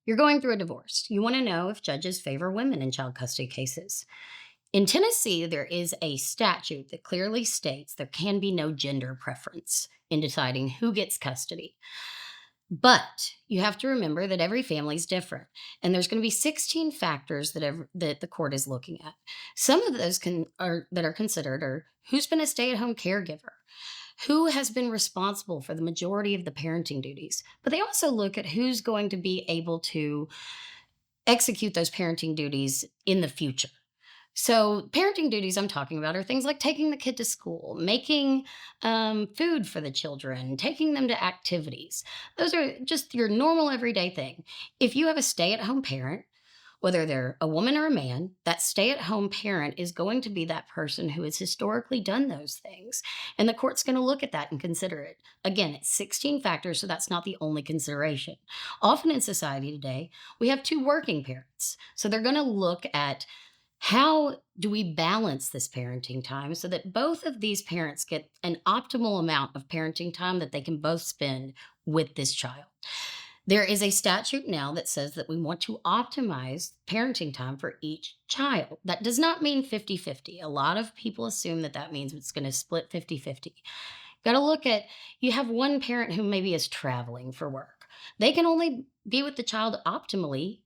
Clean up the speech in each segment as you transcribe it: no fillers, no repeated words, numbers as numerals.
You're going through a divorce. You want to know if judges favor women in child custody cases. In Tennessee, there is a statute that clearly states there can be no gender preference in deciding who gets custody. But you have to remember that every family is different, and there's going to be 16 factors that the court is looking at. Some of those that are considered are who's been a stay-at-home caregiver, who has been responsible for the majority of the parenting duties. But they also look at who's going to be able to execute those parenting duties in the future. So, parenting duties I'm talking about are things like taking the kid to school, making food for the children, taking them to activities. Those are just your normal everyday thing. If you have a stay at home parent, whether they're a woman or a man, that stay at home parent is going to be that person who has historically done those things. And the court's going to look at that and consider it. Again, it's 16 factors, so that's not the only consideration. Often in society today, we have two working parents. So they're going to look at how do we balance this parenting time so that both of these parents get an optimal amount of parenting time that they can both spend with this child? There is a statute now that says that we want to optimize parenting time for each child. That does not mean 50-50. A lot of people assume that that means it's going to split 50-50. Got to look at you have one parent who maybe is traveling for work. They can only be with the child optimally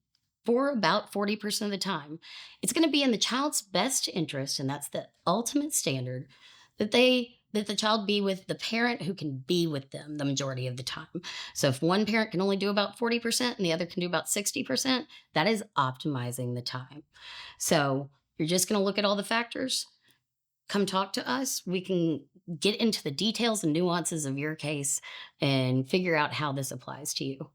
for about 40% of the time. It's going to be in the child's best interest, and that's the ultimate standard, that the child be with the parent who can be with them the majority of the time. So if one parent can only do about 40% and the other can do about 60%, that is optimizing the time. So you're just going to look at all the factors. Come talk to us. We can get into the details and nuances of your case and figure out how this applies to you.